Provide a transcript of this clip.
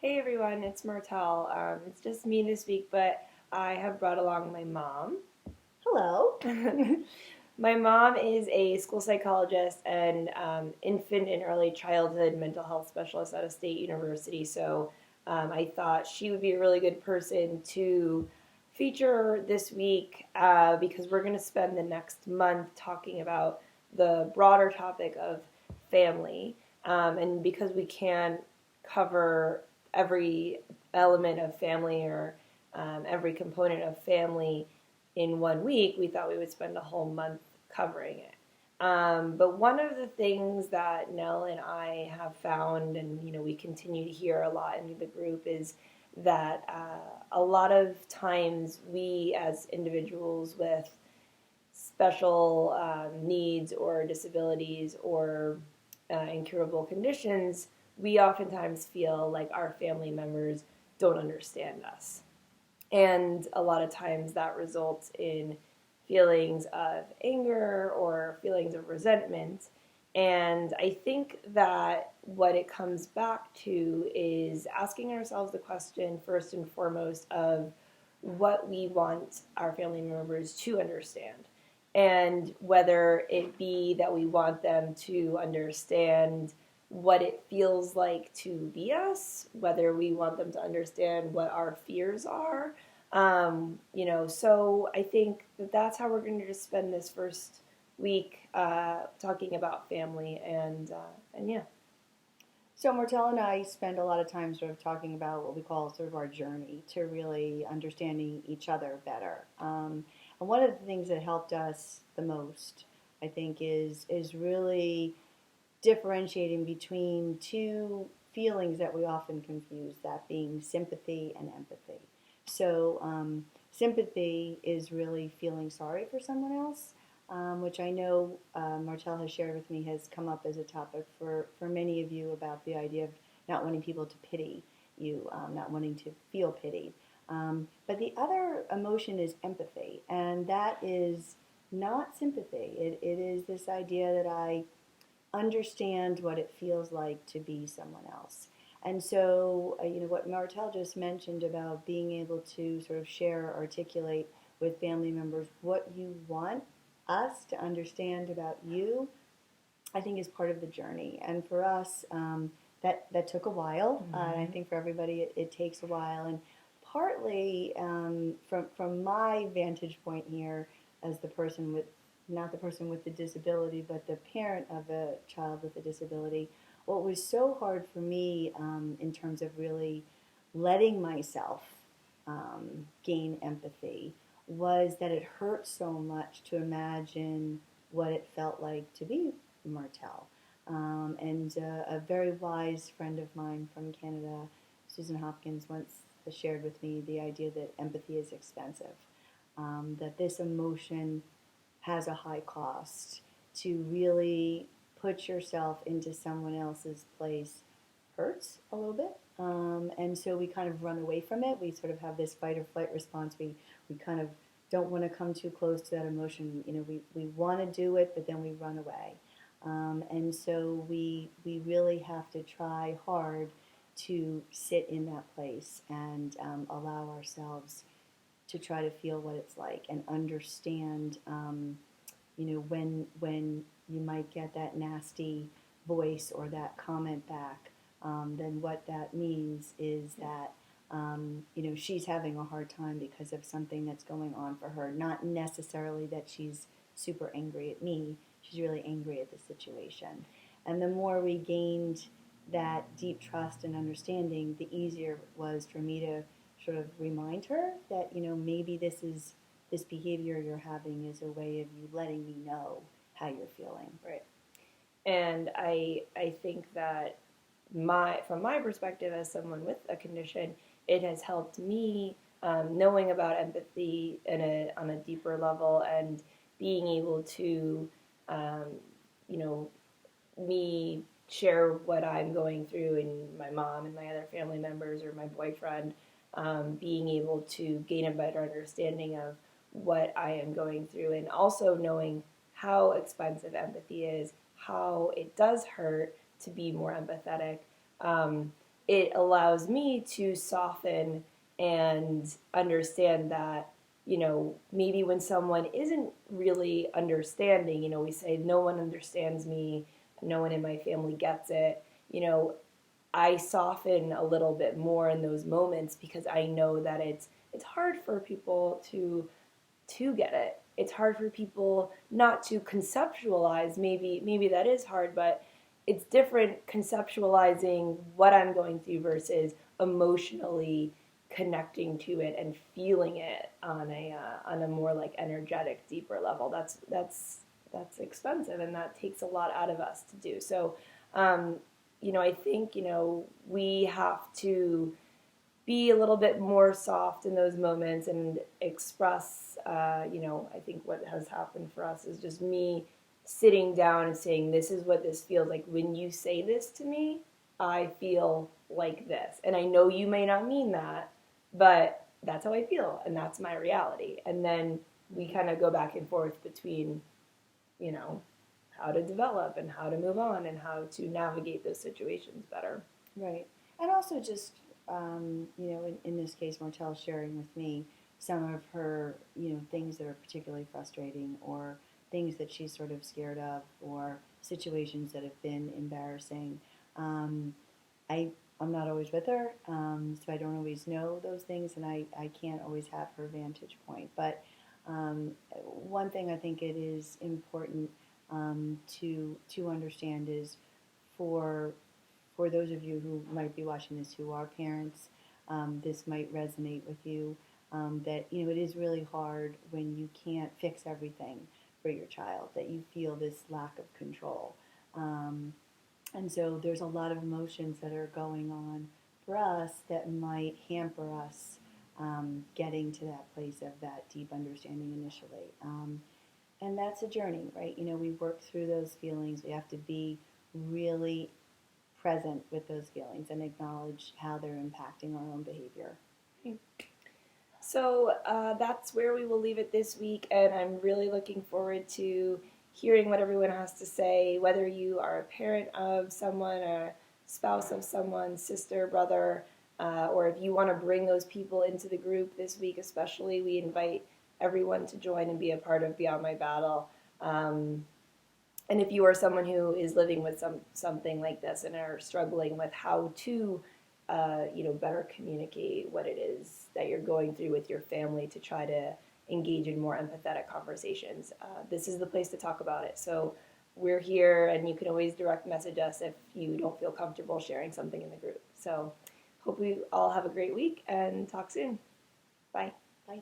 Hey everyone, it's Martel. It's just me this week, but I have brought along my mom. Hello. My mom is a school psychologist and infant and early childhood mental health specialist at a state university. So I thought she would be a really good person to feature this week because we're going to spend the next month talking about the broader topic of family. And because we can't cover every element of family or every component of family in 1 week, we thought we would spend a whole month covering it. But one of the things that Nell and I have found, and we continue to hear a lot in the group, is that a lot of times we as individuals with special needs or disabilities or incurable conditions, we oftentimes feel like our family members don't understand us. And a lot of times that results in feelings of anger or feelings of resentment. And I think that what it comes back to is asking ourselves the question, first and foremost, of what we want our family members to understand. And whether it be that we want them to understand what it feels like to be us, whether we want them to understand what our fears are. So I think that that's how we're going to just spend this first week talking about family and yeah. So Martel and I spend a lot of time sort of talking about what we call sort of our journey to really understanding each other better. And one of the things that helped us the most, I think, is really differentiating between two feelings that we often confuse, that being sympathy and empathy. So sympathy is really feeling sorry for someone else, which I know Martel has shared with me has come up as a topic for many of you about the idea of not wanting people to pity you, not wanting to feel pitied. But the other emotion is empathy, and that is not sympathy. It is this idea that I understand what it feels like to be someone else. And so, what Martel just mentioned about being able to sort of share, articulate with family members what you want us to understand about you, I think is part of the journey. And for us, that took a while. And I think for everybody, it takes a while. And partly from my vantage point here, as the person with not the person with the disability, but the parent of a child with a disability, what was so hard for me in terms of really letting myself gain empathy was that it hurt so much to imagine what it felt like to be Martel. And a very wise friend of mine from Canada, Susan Hopkins, once shared with me the idea that empathy is expensive, that this emotion has a high cost. To really put yourself into someone else's place hurts a little bit. And so we kind of run away from it. We sort of have this fight or flight response. We kind of don't want to come too close to that emotion. We want to do it, but then we run away. And so we really have to try hard to sit in that place and allow ourselves to try to feel what it's like and understand, when you might get that nasty voice or that comment back, then what that means is that, she's having a hard time because of something that's going on for her. Not necessarily that she's super angry at me. She's really angry at the situation. And the more we gained that deep trust and understanding, the easier it was for me to sort of remind her that, maybe this behavior you're having is a way of you letting me know how you're feeling. Right. And I think that from my perspective as someone with a condition, it has helped me knowing about empathy on a deeper level and being able to, um, you know, me share what I'm going through and my mom and my other family members or my boyfriend, being able to gain a better understanding of what I am going through and also knowing how expensive empathy is, how it does hurt to be more empathetic. it allows me to soften and understand that, maybe when someone isn't really understanding, we say, no one understands me, no one in my family gets it, I soften a little bit more in those moments because I know that it's hard for people to get it. It's hard for people not to conceptualize. Maybe that is hard, but it's different conceptualizing what I'm going through versus emotionally connecting to it and feeling it on a more like energetic, deeper level. That's expensive, and that takes a lot out of us to do. So, I think we have to be a little bit more soft in those moments and express, I think what has happened for us is just me sitting down and saying, this is what this feels like. When you say this to me, I feel like this. And I know you may not mean that, but that's how I feel, and that's my reality. And then we kind of go back and forth between, you know, how to develop and how to move on and how to navigate those situations better. Right. And also just, in this case, Martell sharing with me some of her, things that are particularly frustrating or things that she's sort of scared of or situations that have been embarrassing. Um, I'm not always with her, so I don't always know those things, and I can't always have her vantage point. But one thing I think it is important to understand is for for those of you who might be watching this who are parents, this might resonate with you. That it is really hard when you can't fix everything for your child. That you feel this lack of control, and so there's a lot of emotions that are going on for us that might hamper us getting to that place of that deep understanding initially. And that's a journey, right? We work through those feelings. We have to be really present with those feelings and acknowledge how they're impacting our own behavior. So that's where we will leave it this week, and I'm really looking forward to hearing what everyone has to say, whether you are a parent of someone, a spouse of someone, sister, brother, or if you want to bring those people into the group this week especially, we invite everyone to join and be a part of Beyond My Battle. And if you are someone who is living with something like this and are struggling with how to better communicate what it is that you're going through with your family to try to engage in more empathetic conversations, this is the place to talk about it. So we're here, and you can always direct message us if you don't feel comfortable sharing something in the group. So hope we all have a great week and talk soon. Bye. Bye.